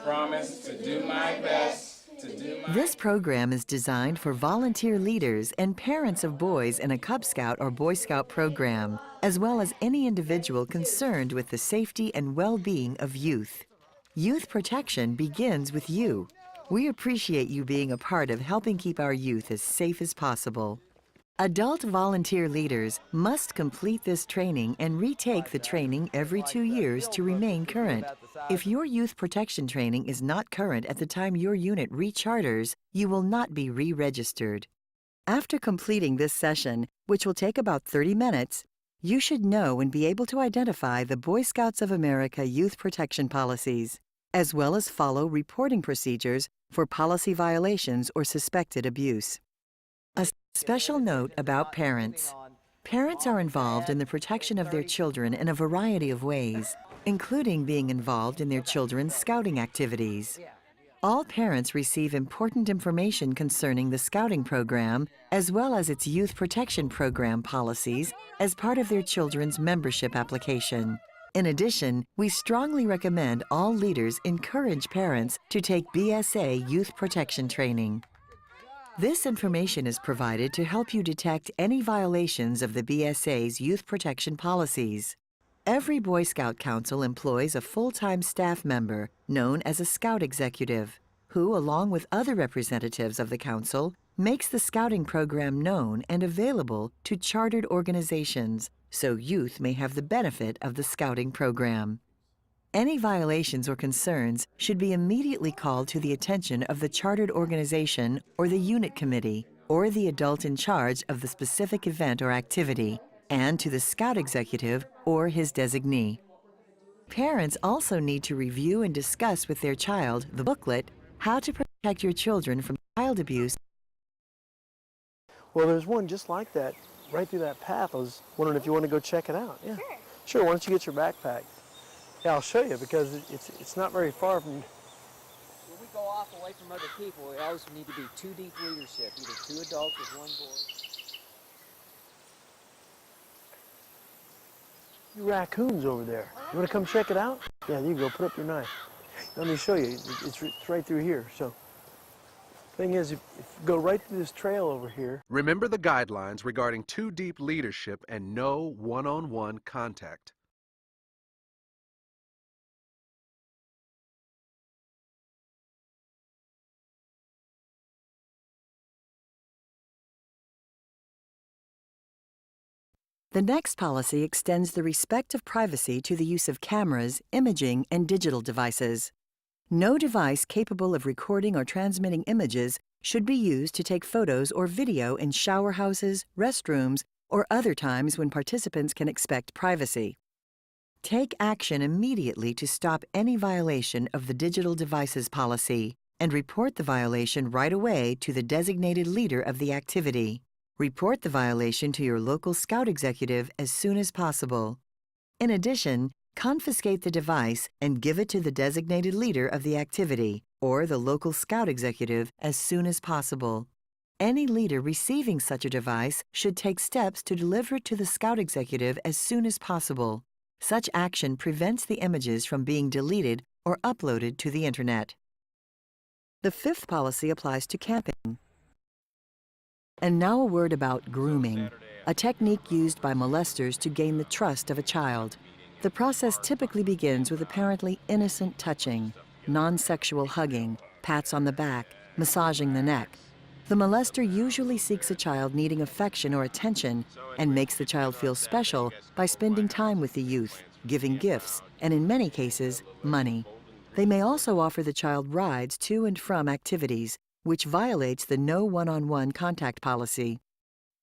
Promise to do my best to do my This program is designed for volunteer leaders and parents of boys in a Cub Scout or Boy Scout program, as well as any individual concerned with the safety and well-being of youth. Youth protection begins with you. We appreciate you being a part of helping keep our youth as safe as possible. Adult volunteer leaders must complete this training and retake the training every 2 years to remain current. If your youth protection training is not current at the time your unit recharters, you will not be re-registered. After completing this session, which will take about 30 minutes, you should know and be able to identify the Boy Scouts of America youth protection policies, as well as follow reporting procedures for policy violations or suspected abuse. A special note about parents. Parents are involved in the protection of their children in a variety of ways, including being involved in their children's scouting activities. All parents receive important information concerning the scouting program, as well as its youth protection program policies, as part of their children's membership application. In addition, we strongly recommend all leaders encourage parents to take BSA youth protection training. This information is provided to help you detect any violations of the BSA's youth protection policies. Every Boy Scout Council employs a full-time staff member known as a Scout Executive, who, along with other representatives of the Council, makes the scouting program known and available to chartered organizations so youth may have the benefit of the scouting program. Any violations or concerns should be immediately called to the attention of the chartered organization or the unit committee or the adult in charge of the specific event or activity, and to the Scout Executive or his designee. Parents also need to review and discuss with their child the booklet, How to Protect Your Children from Child Abuse. Well, there's one just like that right through that path. I was wondering if you want to go check it out. Yeah. Sure, why don't you get your backpack? Yeah, I'll show you because it's not very far from... When we go off away from other people, we always need to be two deep leadership, either two adults with one boy. Raccoons over there. You want to come check it out? Yeah, there you go. Put up your knife. Let me show you. It's right through here. So, thing is, if you go right through this trail over here. Remember the guidelines regarding too deep leadership and no one-on-one contact. The next policy extends the respect of privacy to the use of cameras, imaging, and digital devices. No device capable of recording or transmitting images should be used to take photos or video in shower houses, restrooms, or other times when participants can expect privacy. Take action immediately to stop any violation of the digital devices policy and report the violation right away to the designated leader of the activity. Report the violation to your local Scout Executive as soon as possible. In addition, confiscate the device and give it to the designated leader of the activity or the local Scout Executive as soon as possible. Any leader receiving such a device should take steps to deliver it to the Scout Executive as soon as possible. Such action prevents the images from being deleted or uploaded to the Internet. The fifth policy applies to camping. And now a word about grooming, a technique used by molesters to gain the trust of a child. The process typically begins with apparently innocent touching, non-sexual hugging, pats on the back, massaging the neck. The molester usually seeks a child needing affection or attention and makes the child feel special by spending time with the youth, giving gifts, and in many cases, money. They may also offer the child rides to and from activities, which violates the no one-on-one contact policy.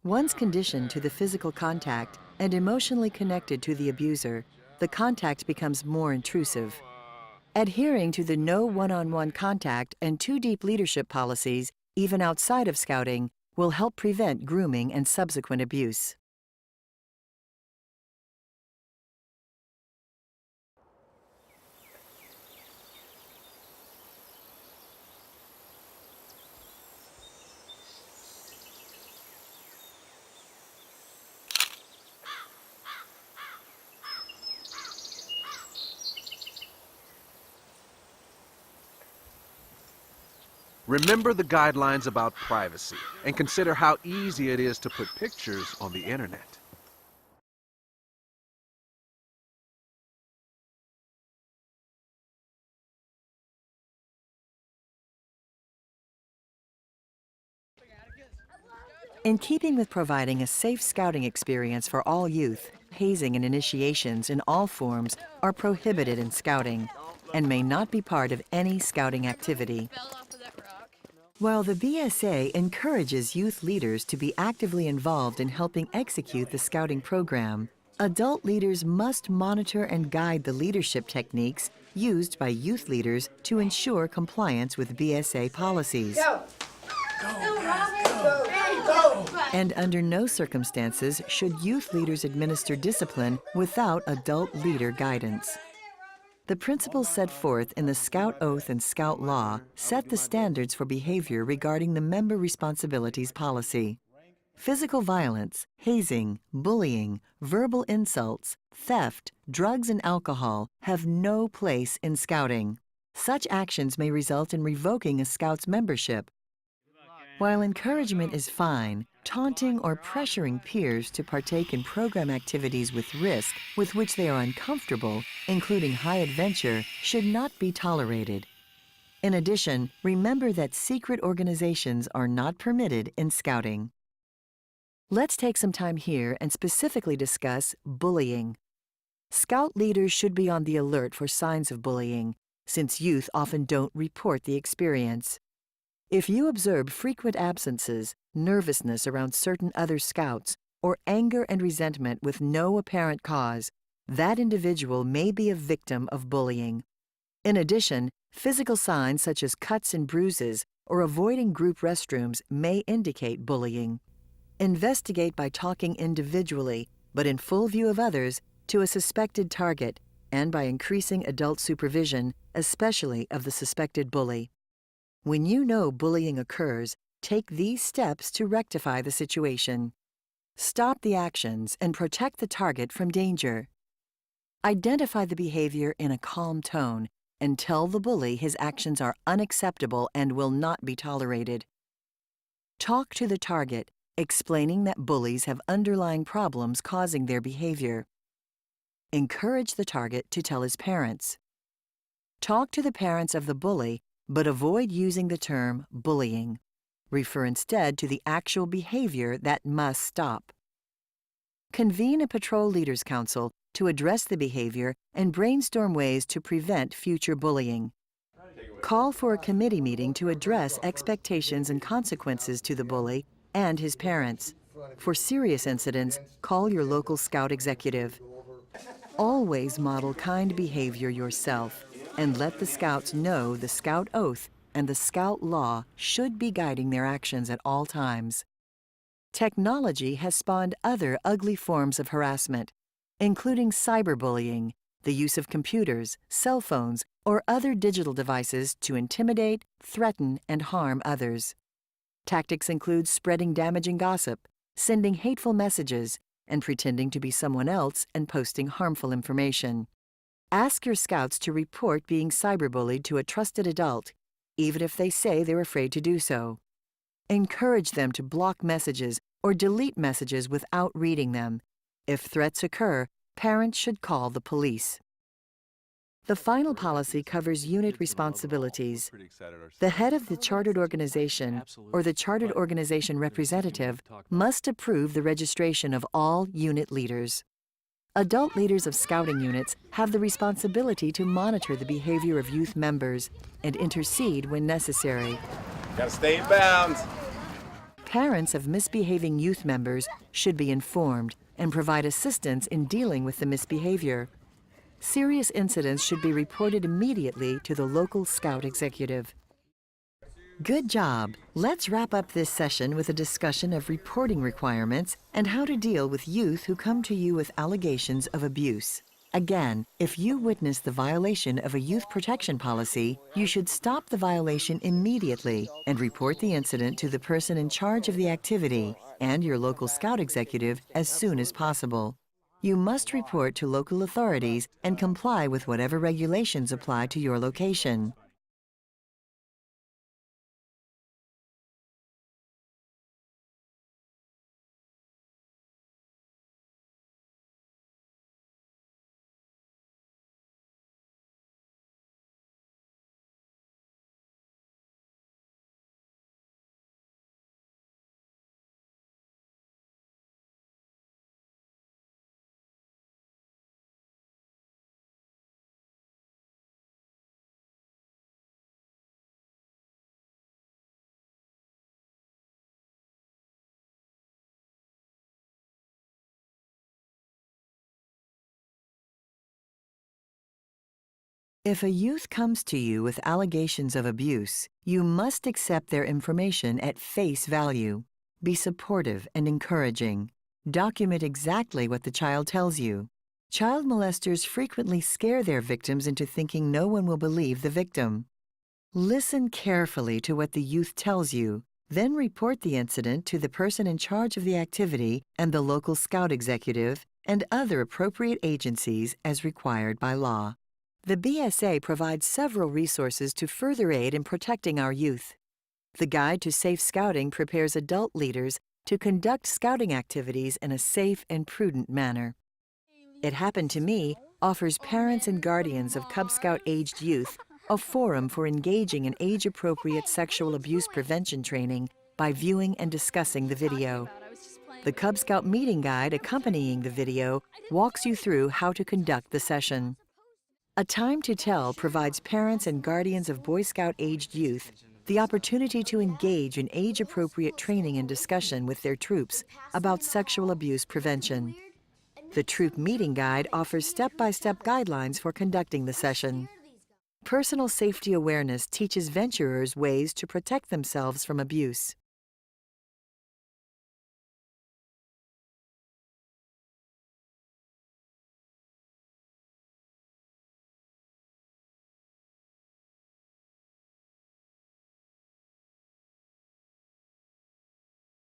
Once conditioned to the physical contact and emotionally connected to the abuser, the contact becomes more intrusive. Adhering to the no one-on-one contact and too deep leadership policies, even outside of scouting, will help prevent grooming and subsequent abuse. Remember the guidelines about privacy and consider how easy it is to put pictures on the internet. In keeping with providing a safe scouting experience for all youth, hazing and initiations in all forms are prohibited in scouting and may not be part of any scouting activity. While the BSA encourages youth leaders to be actively involved in helping execute the scouting program, adult leaders must monitor and guide the leadership techniques used by youth leaders to ensure compliance with BSA policies. And under no circumstances should youth leaders administer discipline without adult leader guidance. The principles set forth in the Scout Oath and Scout Law set the standards for behavior regarding the member responsibilities policy. Physical violence, hazing, bullying, verbal insults, theft, drugs, and alcohol have no place in scouting. Such actions may result in revoking a Scout's membership. While encouragement is fine, taunting or pressuring peers to partake in program activities with risk with which they are uncomfortable, including high adventure, should not be tolerated. In addition, remember that secret organizations are not permitted in scouting. Let's take some time here and specifically discuss bullying. Scout leaders should be on the alert for signs of bullying, since youth often don't report the experience. If you observe frequent absences, nervousness around certain other scouts, or anger and resentment with no apparent cause, that individual may be a victim of bullying. In addition, physical signs such as cuts and bruises or avoiding group restrooms may indicate bullying. Investigate by talking individually, but in full view of others, to a suspected target, and by increasing adult supervision, especially of the suspected bully. When you know bullying occurs, take these steps to rectify the situation. Stop the actions and protect the target from danger. Identify the behavior in a calm tone and tell the bully his actions are unacceptable and will not be tolerated. Talk to the target, explaining that bullies have underlying problems causing their behavior. Encourage the target to tell his parents. Talk to the parents of the bully, but avoid using the term bullying. Refer instead to the actual behavior that must stop. Convene a patrol leaders' council to address the behavior and brainstorm ways to prevent future bullying. Call for a committee meeting to address expectations and consequences to the bully and his parents. For serious incidents, call your local Scout executive. Always model kind behavior yourself, and let the Scouts know the Scout Oath and the Scout Law should be guiding their actions at all times. Technology has spawned other ugly forms of harassment, including cyberbullying, the use of computers, cell phones, or other digital devices to intimidate, threaten, and harm others. Tactics include spreading damaging gossip, sending hateful messages, and pretending to be someone else and posting harmful information. Ask your Scouts to report being cyberbullied to a trusted adult, even if they say they're afraid to do so. Encourage them to block messages or delete messages without reading them. If threats occur, parents should call the police. The final policy covers unit responsibilities. The head of the chartered organization or the chartered organization representative must approve the registration of all unit leaders. Adult leaders of scouting units have the responsibility to monitor the behavior of youth members and intercede when necessary. Gotta stay in bounds. Parents of misbehaving youth members should be informed and provide assistance in dealing with the misbehavior. Serious incidents should be reported immediately to the local Scout executive. Good job! Let's wrap up this session with a discussion of reporting requirements and how to deal with youth who come to you with allegations of abuse. Again, if you witness the violation of a youth protection policy, you should stop the violation immediately and report the incident to the person in charge of the activity and your local Scout executive as soon as possible. You must report to local authorities and comply with whatever regulations apply to your location. If a youth comes to you with allegations of abuse, you must accept their information at face value. Be supportive and encouraging. Document exactly what the child tells you. Child molesters frequently scare their victims into thinking no one will believe the victim. Listen carefully to what the youth tells you, then report the incident to the person in charge of the activity and the local scout executive and other appropriate agencies as required by law. The BSA provides several resources to further aid in protecting our youth. The Guide to Safe Scouting prepares adult leaders to conduct scouting activities in a safe and prudent manner. It Happened to Me offers parents and guardians of Cub Scout-aged youth a forum for engaging in age-appropriate sexual abuse prevention training by viewing and discussing the video. The Cub Scout meeting guide accompanying the video walks you through how to conduct the session. A Time to Tell provides parents and guardians of Boy Scout-aged youth the opportunity to engage in age-appropriate training and discussion with their troops about sexual abuse prevention. The Troop Meeting Guide offers step-by-step guidelines for conducting the session. Personal safety awareness teaches venturers ways to protect themselves from abuse.